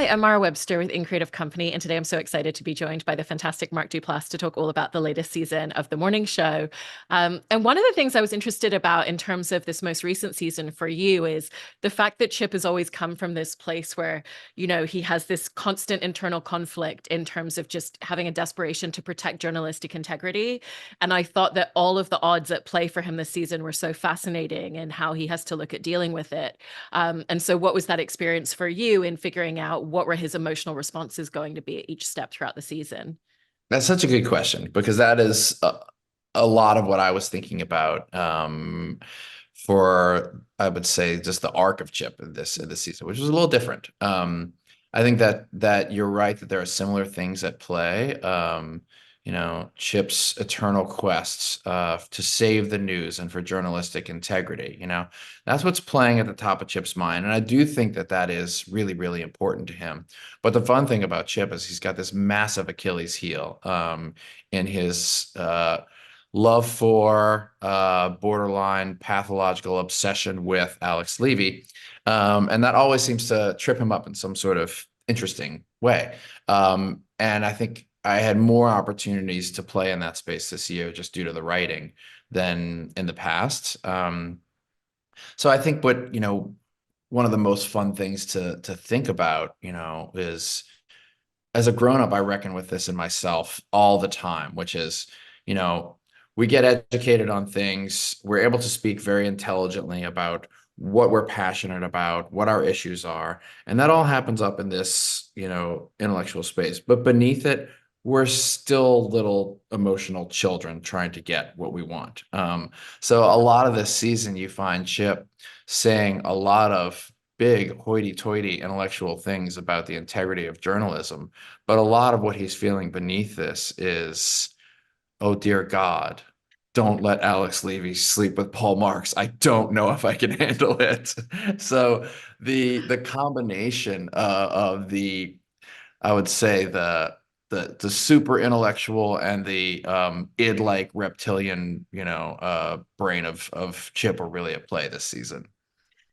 Hi, I'm Mara Webster with In Creative Company, and today I'm so excited to be joined by the fantastic Mark Duplass to talk all about the latest season of The Morning Show. And one of the things I was interested about in terms of this most recent season for you is the fact that Chip has always come from this place where, he has this constant internal conflict in terms of just having a desperation to protect journalistic integrity. And I thought that all of the odds at play for him this season were so fascinating and how he has to look at dealing with it. And so, what was that experience for you in figuring out what were his emotional responses going to be at each step throughout the season? That's such a good question because that is a lot of what I was thinking about for, I would say, just the arc of Chip in this season, which was a little different. I think that you're right that there are similar things at play. Chip's eternal quests to save the news and for journalistic integrity. That's what's playing at the top of Chip's mind, and I do think that that is really, really important to him. But the fun thing about Chip is he's got this massive Achilles heel in his love for borderline pathological obsession with Alex Levy. And that always seems to trip him up in some sort of interesting way. And I think I had more opportunities to play in that space this year just due to the writing than in the past. So I think one of the most fun things to think about, is as a grown up, I reckon with this in myself all the time, which is, you know, we get educated on things. We're able to speak very intelligently about what we're passionate about, what our issues are. And that all happens up in this, intellectual space. But beneath it, we're still little emotional children trying to get what we want. So a lot of this season, you find Chip saying a lot of big hoity-toity intellectual things about the integrity of journalism. But a lot of what he's feeling beneath this is, oh dear God, don't let Alex Levy sleep with Paul Marks. I don't know if I can handle it. So the combination of the, I would say the super intellectual and the id-like reptilian, brain of Chip are really at play this season.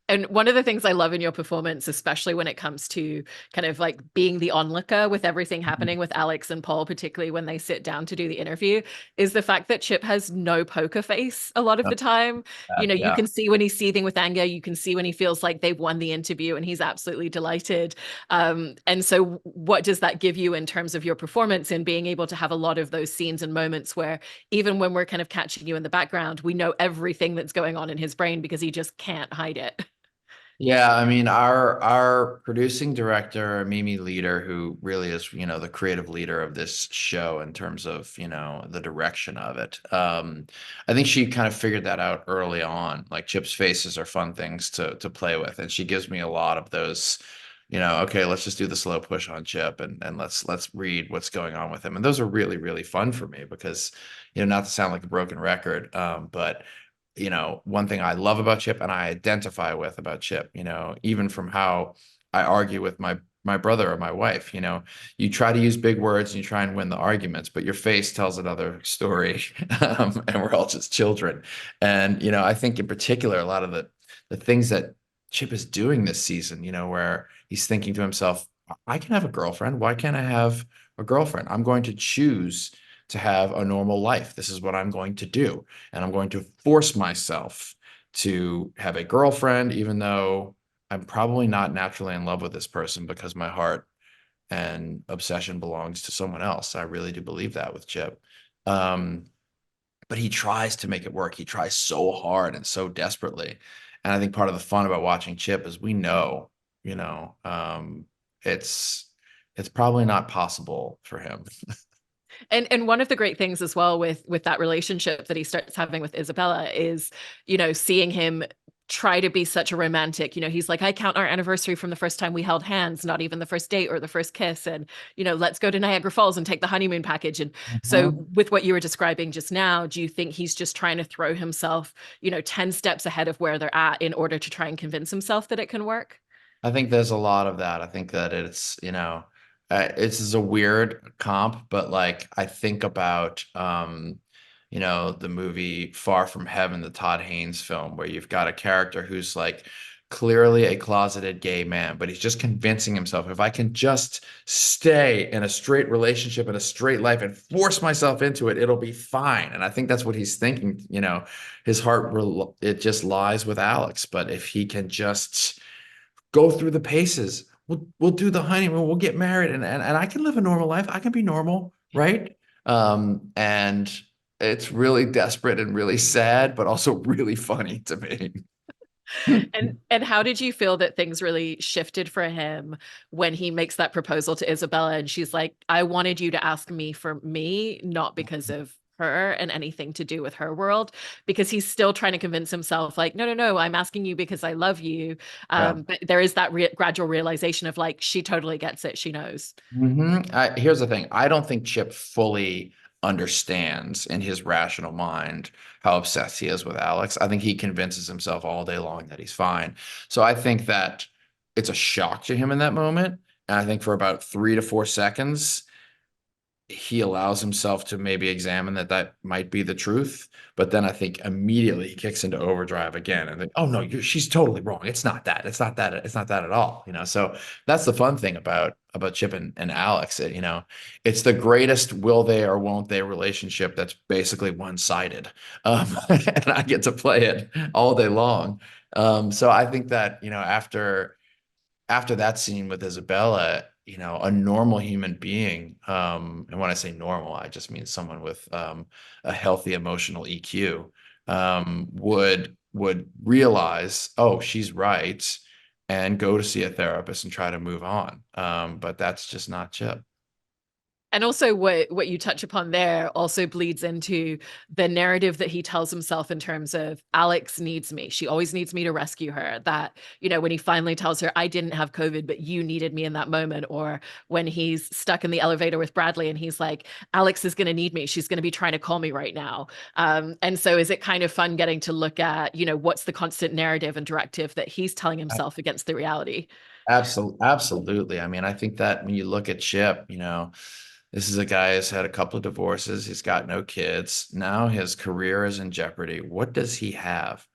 And one of the things I love in your performance, especially when it comes to kind of like being the onlooker with everything happening with Alex and Paul, particularly when they sit down to do the interview, is the fact that Chip has no poker face a lot of the time. You Yeah. can see when he's seething with anger, you can see when he feels like they've won the interview and he's absolutely delighted. And so, what does that give you in terms of your performance in being able to have a lot of those scenes and moments where even when we're kind of catching you in the background, we know everything that's going on in his brain because he just can't hide it? Yeah, I mean, our producing director, Mimi Leader, who really is, the creative leader of this show in terms of, the direction of it. I think she kind of figured that out early on. Like Chip's faces are fun things to play with, and she gives me a lot of those, okay, let's just do the slow push on Chip and let's read what's going on with him. And those are really, really fun for me because, not to sound like a broken record, but one thing I love about Chip and I identify with about Chip, even from how I argue with my brother or my wife, you try to use big words and you try and win the arguments, but your face tells another story. And we're all just children. And, I think in particular, a lot of the things that Chip is doing this season, where he's thinking to himself, I can have a girlfriend. Why can't I have a girlfriend? I'm going to choose to have a normal life. This is what I'm going to do. And I'm going to force myself to have a girlfriend, even though I'm probably not naturally in love with this person because my heart and obsession belongs to someone else. I really do believe that with Chip. Um, but he tries to make it work. He tries so hard and so desperately. And I think part of the fun about watching Chip is we know, you know, um, it's it's probably not possible for him. And one of the great things as well with that relationship that he starts having with Isabella is, seeing him try to be such a romantic. He's like, I count our anniversary from the first time we held hands, not even the first date or the first kiss. And, let's go to Niagara Falls and take the honeymoon package. And so Mhm. with what you were describing just now, do you think he's just trying to throw himself, 10 steps ahead of where they're at in order to try and convince himself that it can work? I think there's a lot of that. I think that it's a weird comp, but like I think about, the movie Far From Heaven, the Todd Haynes film, where you've got a character who's like clearly a closeted gay man, but he's just convincing himself if I can just stay in a straight relationship and a straight life and force myself into it, it'll be fine. And I think that's what he's thinking. His heart, it just lies with Alex. But if he can just go through the paces, we'll do the honeymoon, we'll get married, and I can live a normal life. I can be normal, right? And it's really desperate and really sad, but also really funny to me. And how did you feel that things really shifted for him when he makes that proposal to Isabella and she's like, I wanted you to ask me for me, not because of her and anything to do with her world, because he's still trying to convince himself like, no, no, no, I'm asking you because I love you. Yeah. But there is that gradual realization of like, she totally gets it. She knows. Here's the thing. I don't think Chip fully understands in his rational mind how obsessed he is with Alex. I think he convinces himself all day long that he's fine. So I think that it's a shock to him in that moment. And I think for about 3 to 4 seconds, he allows himself to maybe examine that might be the truth. But then I think immediately he kicks into overdrive again and think, oh no, she's totally wrong. It's not that. It's not that. It's not that at all. So that's the fun thing about Chip and Alex. It's the greatest will they or won't they relationship that's basically one-sided. And I get to play it all day long. So I think that, after that scene with Isabella, a normal human being, and when I say normal, I just mean someone with a healthy emotional EQ, would realize, oh, she's right, and go to see a therapist and try to move on. But that's just not Chip. And also what you touch upon there also bleeds into the narrative that he tells himself in terms of Alex needs me. She always needs me to rescue her. That, when he finally tells her, I didn't have COVID, but you needed me in that moment. Or when he's stuck in the elevator with Bradley and he's like, Alex is going to need me. She's going to be trying to call me right now. And so is it kind of fun getting to look at, what's the constant narrative and directive that he's telling himself against the reality? Absolutely. I mean, I think that when you look at Chip, this is a guy who's had a couple of divorces. He's got no kids. Now his career is in jeopardy. What does he have?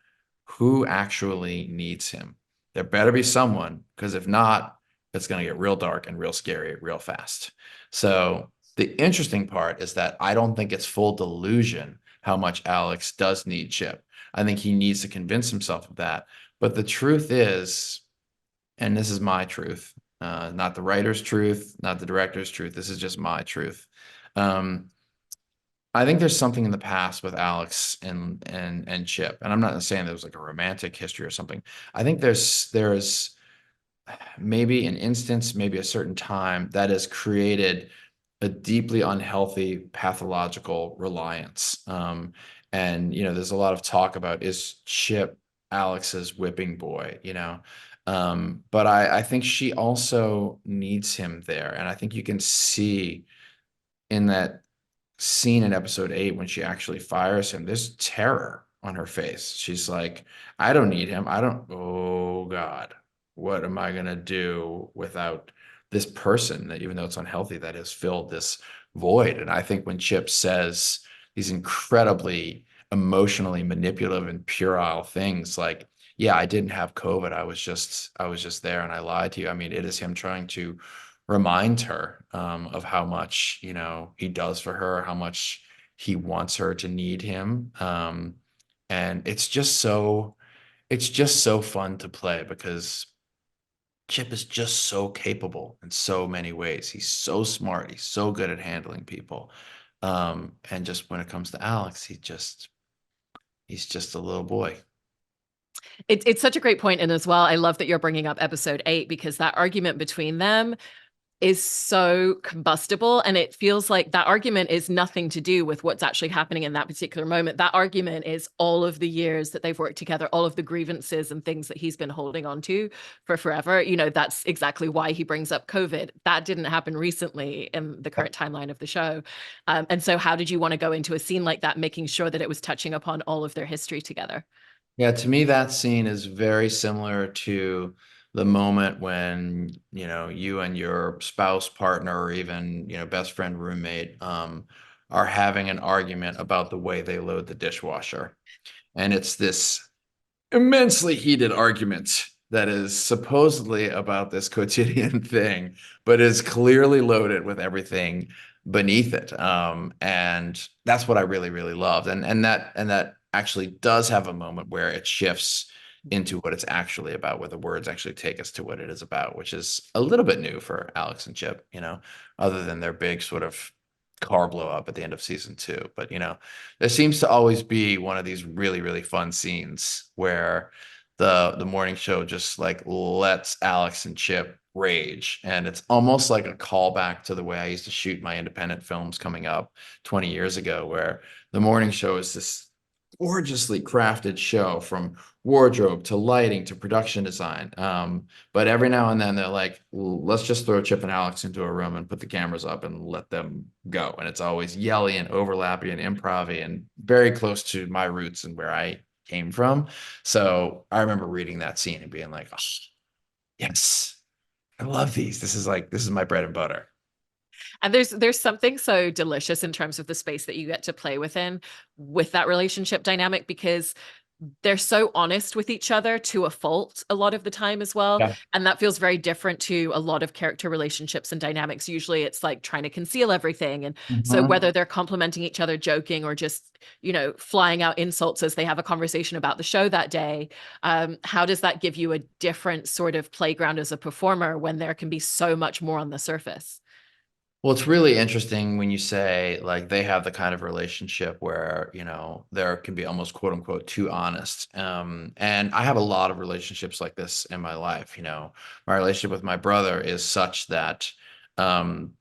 Who actually needs him? There better be someone, because if not, it's going to get real dark and real scary real fast. So the interesting part is that I don't think it's full delusion how much Alex does need Chip. I think he needs to convince himself of that. But the truth is, and this is my truth, not the writer's truth, not the director's truth. This is just my truth. Um, I think there's something in the past with Alex and Chip, and I'm not saying there was like a romantic history or something. I think there's maybe an instance, maybe a certain time that has created a deeply unhealthy pathological reliance. And there's a lot of talk about, is Chip Alex's whipping boy, but I think she also needs him there. And I think you can see in that scene in episode 8 when she actually fires him, there's terror on her face. She's like, I don't need him. Oh God, what am I gonna do without this person that, even though it's unhealthy, that has filled this void? And I think when Chip says these incredibly emotionally manipulative and puerile things like, yeah, I didn't have COVID. I was just there and I lied to you. I mean, it is him trying to remind her of how much he does for her, how much he wants her to need him, and it's just so fun to play because Chip is just so capable in so many ways. He's so smart. He's so good at handling people, and just when it comes to Alex, he's just a little boy. It's such a great point. And as well, I love that you're bringing up episode 8 because that argument between them is so combustible. And it feels like that argument is nothing to do with what's actually happening in that particular moment. That argument is all of the years that they've worked together, all of the grievances and things that he's been holding on to for forever. That's exactly why he brings up COVID. That didn't happen recently in the current timeline of the show. And so, how did you want to go into a scene like that, making sure that it was touching upon all of their history together? Yeah, to me, that scene is very similar to the moment when, you and your spouse, partner, or even, best friend, roommate, are having an argument about the way they load the dishwasher. And it's this immensely heated argument. that is supposedly about this quotidian thing, but is clearly loaded with everything beneath it. And that's what I really, really loved. And that actually does have a moment where it shifts into what it's actually about, where the words actually take us to what it is about, which is a little bit new for Alex and Chip, other than their big sort of car blow up at the end of season two. But there seems to always be one of these really, really fun scenes where the morning show just like lets Alex and Chip rage. And it's almost like a callback to the way I used to shoot my independent films coming up 20 years ago, where the morning show is this gorgeously crafted show from wardrobe to lighting to production design. But every now and then they're like, let's just throw Chip and Alex into a room and put the cameras up and let them go. And it's always yelly and overlappy and improv and very close to my roots and where I came from. So I remember reading that scene and being like, oh, yes, I love these. This is my bread and butter. And there's something so delicious in terms of the space that you get to play within with that relationship dynamic, because they're so honest with each other to a fault a lot of the time as well. Yeah. And that feels very different to a lot of character relationships and dynamics. Usually it's like trying to conceal everything. And so Mhm. whether they're complimenting each other, joking, or just, flying out insults as they have a conversation about the show that day, how does that give you a different sort of playground as a performer when there can be so much more on the surface? Well, it's really interesting when you say like they have the kind of relationship where, there can be almost quote unquote too honest. And I have a lot of relationships like this in my life. My relationship with my brother is such that um,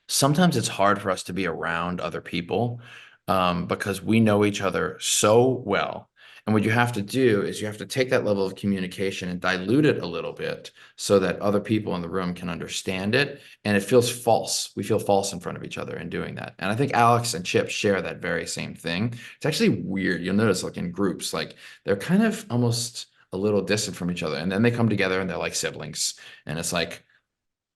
sometimes it's hard for us to be around other people because we know each other so well. And what you have to do is you have to take that level of communication and dilute it a little bit so that other people in the room can understand it. And it feels false. We feel false in front of each other in doing that. And I think Alex and Chip share that very same thing. It's actually weird. You'll notice like in groups, like they're kind of almost a little distant from each other. And then they come together and they're like siblings. And it's like,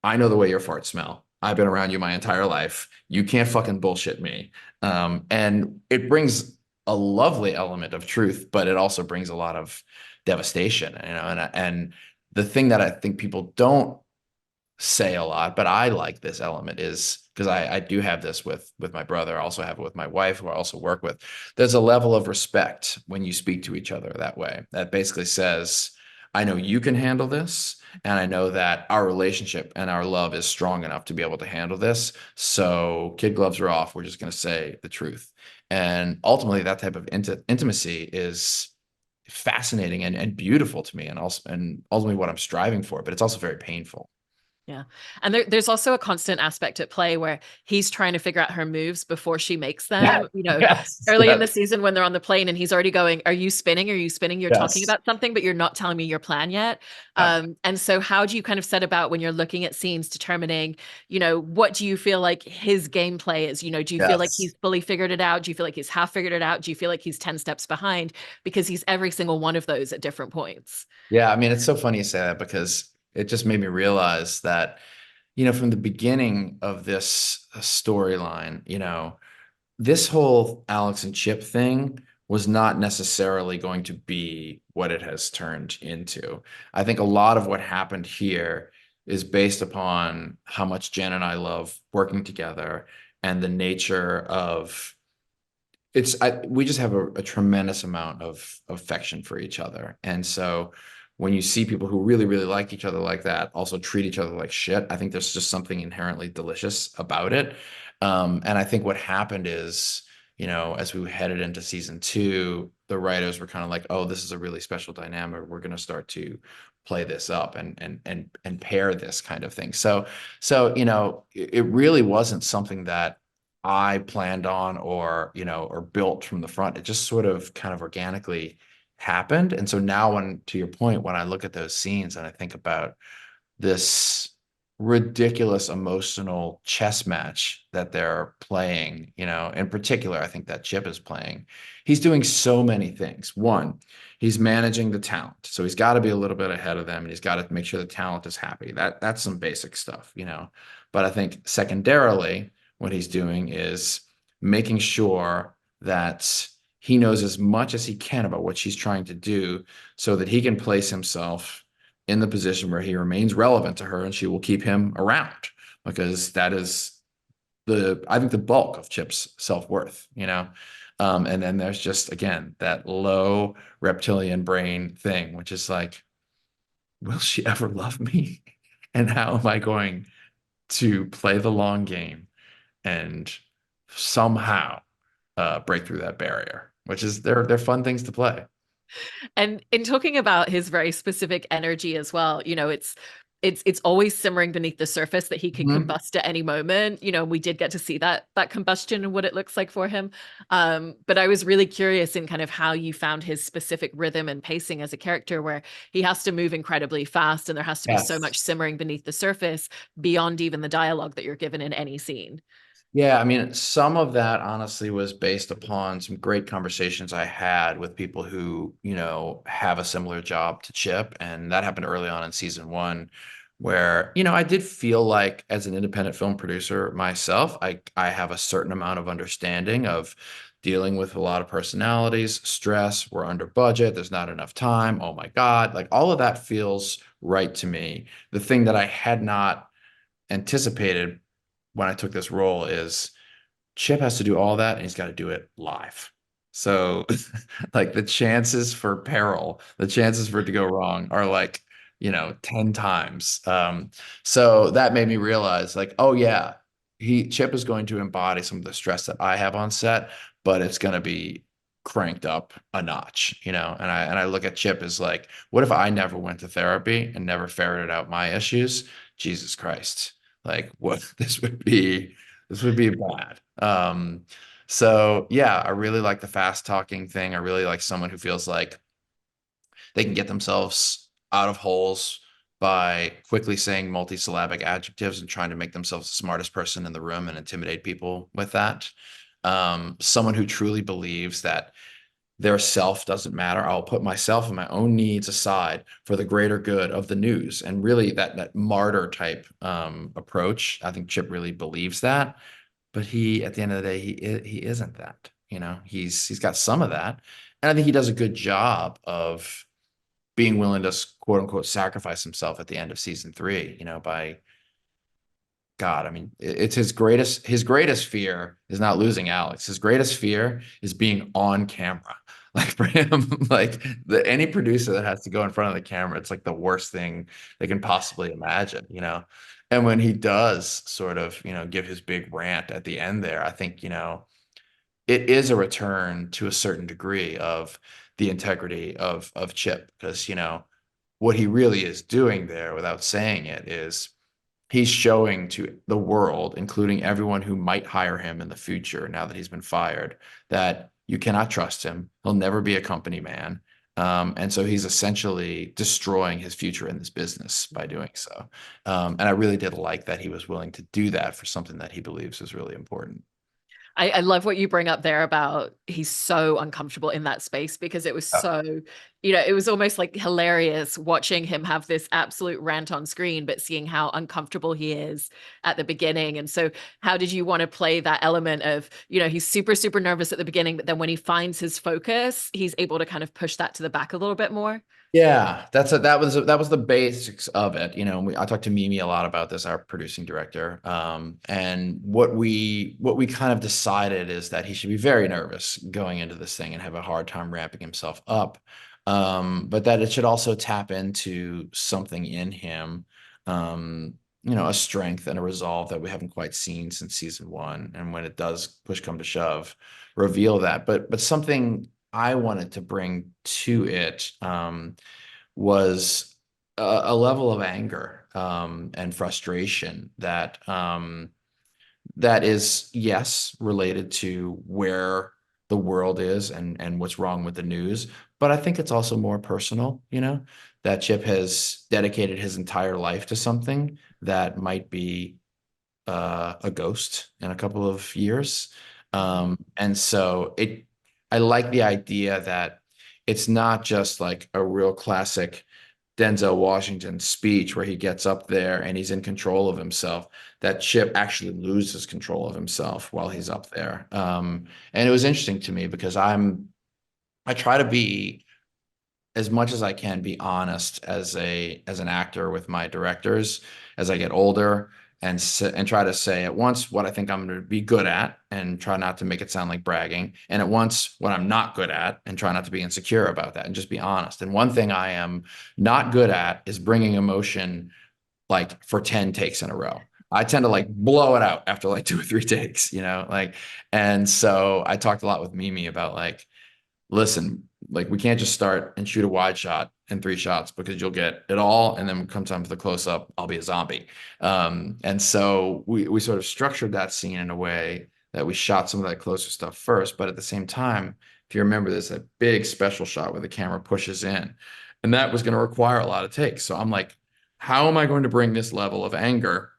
I know the way your farts smell. I've been around you my entire life. You can't fucking bullshit me. And it brings a lovely element of truth, but it also brings a lot of devastation, and the thing that I think people don't say a lot, but I like this element is because I do have this with my brother. I also have it with my wife, who I also work with. There's a level of respect when you speak to each other that way. That basically says, I know you can handle this, and I know that our relationship and our love is strong enough to be able to handle this. So kid gloves are off. We're just going to say the truth. And ultimately, that type of intimacy is fascinating and beautiful to me, and ultimately what I'm striving for. But it's also very painful. Yeah. And there's also a constant aspect at play where he's trying to figure out her moves before she makes Yeah. them. Yes. Early in the Yes. season when they're on the plane and he's already going, Are you spinning? Are you spinning? You're talking Yes. about something, but you're not telling me your plan yet. Yeah. And so how do you kind of set about when you're looking at scenes determining, what do you feel like his gameplay is? Do you feel like Yes. he's fully figured it out? Do you feel like he's half figured it out? Do you feel like he's 10 steps behind? Because he's every single one of those at different points. Yeah. I mean, it's so funny you say that because it just made me realize that, from the beginning of this storyline, this whole Alex and Chip thing was not necessarily going to be what it has turned into. I think a lot of what happened here is based upon how much Jen and I love working together and the nature of we just have a tremendous amount of affection for each other. And so when you see people who really, really like each other like that, also treat each other like shit, I think there's just something inherently delicious about it. And I think what happened is, as we headed into season two, the writers were kind of like, oh, this is a really special dynamic. We're going to start to play this up and pair this kind of thing. So, it really wasn't something that I planned on or built from the front. It just sort of kind of organically happened. And so now to your point, when I look at those scenes and I think about this ridiculous emotional chess match that they're playing, in particular, I think that Chip is playing. He's doing so many things. One, he's managing the talent. So he's got to be a little bit ahead of them and he's got to make sure the talent is happy. That's some basic stuff. But I think secondarily, what he's doing is making sure that he knows as much as he can about what she's trying to do so that he can place himself in the position where he remains relevant to her and she will keep him around because that is I think the bulk of Chip's self-worth, you know? And then there's just, again, that low reptilian brain thing, which is like, will she ever love me? And how am I going to play the long game and somehow break through that barrier, which is they're fun things to play. And in talking about his very specific energy as well, it's always simmering beneath the surface that he could Mhm. combust at any moment. We did get to see that combustion and what it looks like for him. But I was really curious in kind of how you found his specific rhythm and pacing as a character, where he has to move incredibly fast and there has to be so Yes. much simmering beneath the surface beyond even the dialogue that you're given in any scene. Yeah, I mean, some of that honestly was based upon some great conversations I had with people who, have a similar job to Chip. And that happened early on in season one, where, I did feel like as an independent film producer myself, I have a certain amount of understanding of dealing with a lot of personalities, stress, we're under budget, there's not enough time. Oh my God. Like all of that feels right to me. The thing that I had not anticipated when I took this role is Chip has to do all that and he's got to do it live. So, like the chances for peril, the chances for it to go wrong are like, 10 times. So that made me realize, like, oh yeah, Chip is going to embody some of the stress that I have on set, but it's going to be cranked up a notch, and I look at Chip as like, what if I never went to therapy and never ferreted out my issues? Jesus Christ. Like what this would be bad. So yeah, I really like the fast talking thing. I really like someone who feels like they can get themselves out of holes by quickly saying multisyllabic adjectives and trying to make themselves the smartest person in the room and intimidate people with that. Someone who truly believes that their self doesn't matter. I'll put myself and my own needs aside for the greater good of the news. And really that martyr type approach, I think Chip really believes that. But at the end of the day, he isn't that. He's got some of that, and I think he does a good job of being willing to quote unquote sacrifice himself at the end of season three. By God, I mean, it's his greatest fear is not losing Alex. His greatest fear is being on camera. Like for him, like any producer that has to go in front of the camera, it's like the worst thing they can possibly imagine. And when he does sort of, give his big rant at the end there, I think, it is a return to a certain degree of the integrity of Chip because, what he really is doing there without saying it is he's showing to the world, including everyone who might hire him in the future now that he's been fired, that you cannot trust him. He'll never be a company man. And so he's essentially destroying his future in this business by doing so. And I really did like that he was willing to do that for something that he believes is really important. I love what you bring up there about he's so uncomfortable in that space, because it was Yeah. so, it was almost like hilarious watching him have this absolute rant on screen, but seeing how uncomfortable he is at the beginning. And so, how did you want to play that element of, he's super, super nervous at the beginning, but then when he finds his focus, he's able to kind of push that to the back a little bit more? Yeah, that was the basics of it. I talked to Mimi a lot about this, our producing director. And what we kind of decided is that he should be very nervous going into this thing and have a hard time ramping himself up. But that it should also tap into something in him, a strength and a resolve that we haven't quite seen since season one. And when it does push come to shove, reveal that. But something I wanted to bring to it was a level of anger and frustration that is, yes, related to where the world is and what's wrong with the news. But I think it's also more personal, that Chip has dedicated his entire life to something that might be a ghost in a couple of years. And so I like the idea that it's not just like a real classic Denzel Washington speech where he gets up there and he's in control of himself, that Chip actually loses control of himself while he's up there. And it was interesting to me because I try to be as much as I can be honest as an actor with my directors as I get older and try to say at once what I think I'm going to be good at and try not to make it sound like bragging, and at once what I'm not good at and try not to be insecure about that and just be honest. And one thing I am not good at is bringing emotion like for 10 takes in a row. I tend to like blow it out after like 2 or 3 takes, like, and so I talked a lot with Mimi about like, listen, like we can't just start and shoot a wide shot in 3 shots because you'll get it all, and then when it comes time for the close up, I'll be a zombie. And so we sort of structured that scene in a way that we shot some of that closer stuff first, but at the same time, if you remember, there's a big special shot where the camera pushes in, and that was going to require a lot of takes. So I'm like, how am I going to bring this level of anger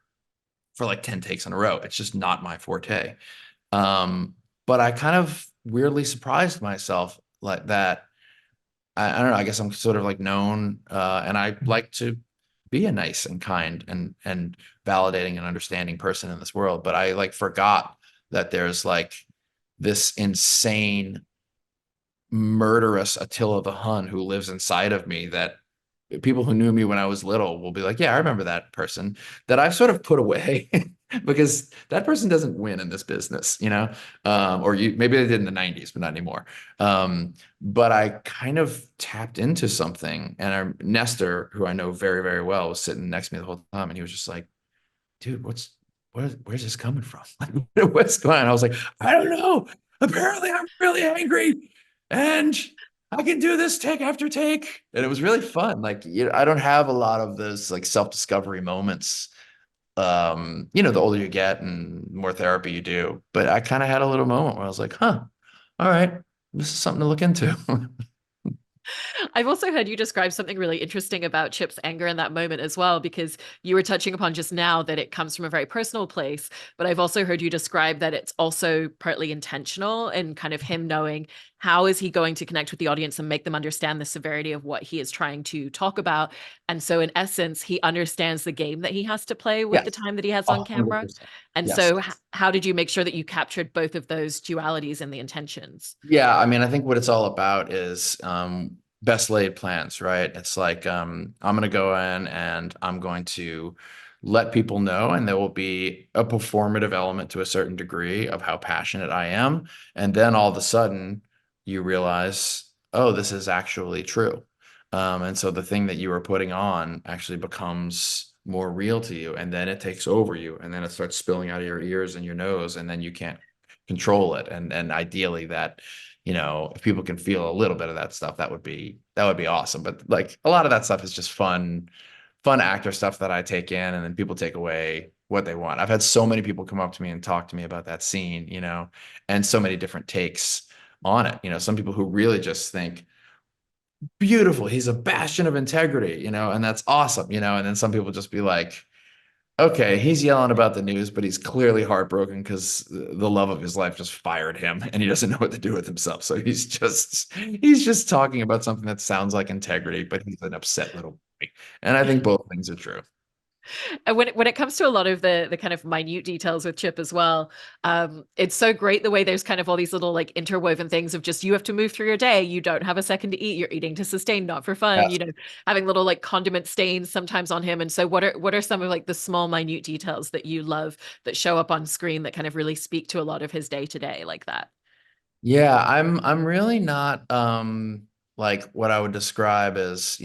for like 10 takes in a row? It's just not my forte. Um, but I kind of weirdly surprised myself like that. I don't know. I guess I'm sort of like known, and I like to be a nice and kind and validating and understanding person in this world. But I like forgot that there's like this insane, murderous Attila the Hun who lives inside of me that people who knew me when I was little will be like, yeah, I remember that person that I've sort of put away because that person doesn't win in this business, or maybe they did in the 90s, but not anymore. But I kind of tapped into something, and our Nestor, who I know very, very well, was sitting next to me the whole time, and he was just like, dude, where's this coming from? Like, what's going on? I was like, I don't know. Apparently, I'm really angry, and I can do this take after take, and it was really fun. Like, I don't have a lot of those like self-discovery moments. The older you get and more therapy you do, but I kind of had a little moment where I was like, huh, all right, this is something to look into. I've also heard you describe something really interesting about Chip's anger in that moment as well, because you were touching upon just now that it comes from a very personal place. But I've also heard you describe that it's also partly intentional and kind of him knowing how is he going to connect with the audience and make them understand the severity of what he is trying to talk about. And so, in essence, he understands the game that he has to play with the Yes, time that he has on camera. 100%. And Yes. so, how did you make sure that you captured both of those dualities and the intentions? Yeah, I mean, I think what it's all about is best laid plans, right? It's like I'm going to go in and I'm going to let people know, and there will be a performative element to a certain degree of how passionate I am. And then all of a sudden, you realize, oh, this is actually true. And so the thing that you were putting on actually becomes more real to you, and then it takes over you, and then it starts spilling out of your ears and your nose, and then you can't control it. And ideally that, if people can feel a little bit of that stuff, that would be awesome. But like a lot of that stuff is just fun actor stuff that I take in, and then people take away what they want. I've had so many people come up to me and talk to me about that scene, and so many different takes on it. Some people who really just think, beautiful, he's a bastion of integrity, and that's awesome, and then some people just be like, okay, he's yelling about the news, but he's clearly heartbroken because the love of his life just fired him and he doesn't know what to do with himself. So he's just talking about something that sounds like integrity, but he's an upset little boy. And I think both things are true. And when it comes to a lot of the kind of minute details with Chip as well, it's so great the way there's kind of all these little like interwoven things of just you have to move through your day, you don't have a second to eat, you're eating to sustain, not for fun, Yes. having little like condiment stains sometimes on him. And so what are some of like the small minute details that you love that show up on screen that kind of really speak to a lot of his day to day like that? Yeah, I'm really not like what I would describe as,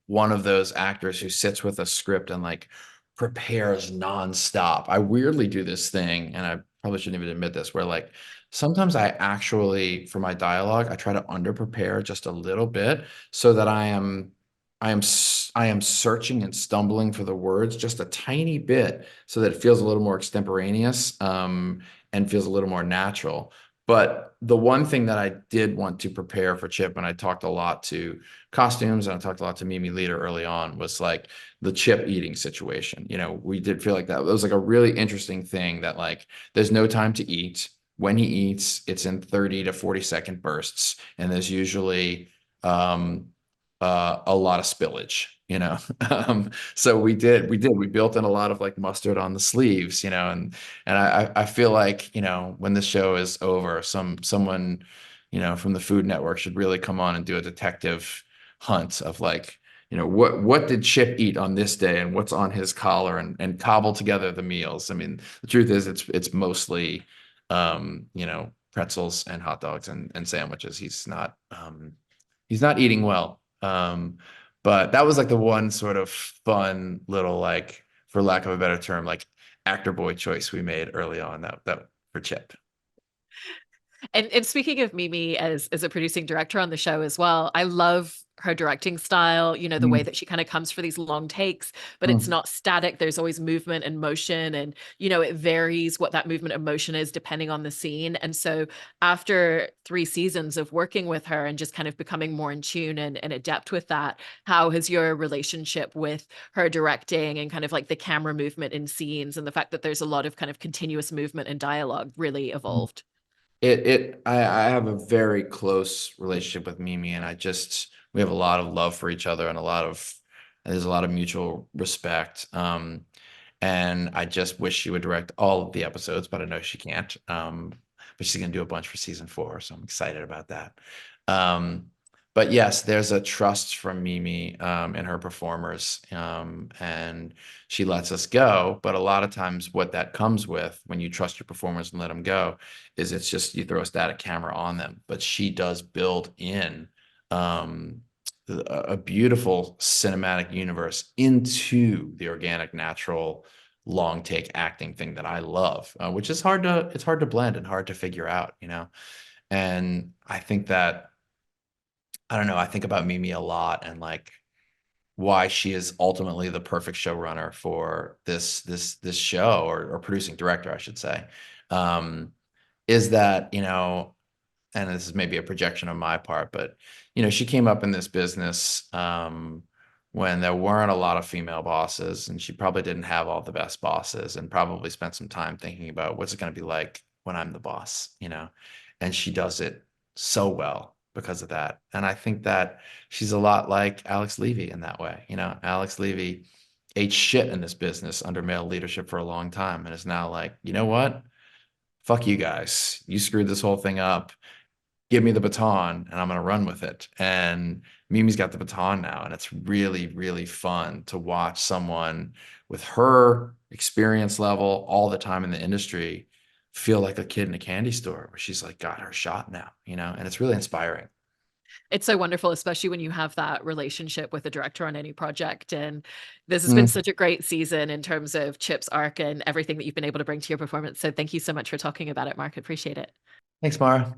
one of those actors who sits with a script and like prepares nonstop. I weirdly do this thing, and I probably shouldn't even admit this, where like sometimes I actually, for my dialogue, I try to under prepare just a little bit so that I am searching and stumbling for the words just a tiny bit so that it feels a little more extemporaneous, and feels a little more natural. But the one thing that I did want to prepare for Chip, and I talked a lot to costumes and I talked a lot to Mimi Leader early on, was like the Chip eating situation. We did feel like that. It was like a really interesting thing that like there's no time to eat. When he eats, it's in 30 to 40-second bursts, and there's usually um, a lot of spillage. So we built in a lot of like mustard on the sleeves, and I feel like, when this show is over, someone, from the Food Network should really come on and do a detective hunt of like, what did Chip eat on this day and what's on his collar and cobble together the meals. I mean, the truth is it's mostly pretzels and hot dogs and sandwiches. He's not eating well. But that was like the one sort of fun little like, for lack of a better term, like actor boy choice we made early on that for Chip. And speaking of Mimi as a producing director on the show as well, I love her directing style, the way Mm, that she kind of comes for these long takes, but it's mm, not static. There's always movement and motion, and it varies what that movement and motion is depending on the scene. And so after 3 seasons of working with her and just kind of becoming more in tune and adept with that, how has your relationship with her directing and kind of like the camera movement in scenes and the fact that there's a lot of kind of continuous movement and dialogue really mm. evolved? I have a very close relationship with Mimi, and we have a lot of love for each other and there's a lot of mutual respect. And I just wish she would direct all of the episodes, but I know she can't. But she's gonna do a bunch for season 4, so I'm excited about that. Um, but yes, there's a trust from Mimi in her performers, and she lets us go. But a lot of times, what that comes with when you trust your performers and let them go is it's just you throw a static camera on them. But she does build in um, a beautiful cinematic universe into the organic, natural, long take acting thing that I love, which is hard to blend and hard to figure out. And I think that I don't know, I think about Mimi a lot and like why she is ultimately the perfect showrunner for this show, or producing director, I should say. Um, is that, and this is maybe a projection on my part, but she came up in this business when there weren't a lot of female bosses, and she probably didn't have all the best bosses, and probably spent some time thinking about what's it going to be like when I'm the boss. And she does it so well because of that. And I think that she's a lot like Alex Levy in that way. Alex Levy ate shit in this business under male leadership for a long time and is now like, you know what? Fuck you guys. You screwed this whole thing up. Give me the baton and I'm going to run with it. And Mimi's got the baton now. And it's really, really fun to watch someone with her experience level all the time in the industry feel like a kid in a candy store where she's like got her shot now, and it's really inspiring. It's so wonderful, especially when you have that relationship with the director on any project. And this has been Mm. such a great season in terms of Chip's arc and everything that you've been able to bring to your performance. So thank you so much for talking about it, Mark. I appreciate it. Thanks, Mara.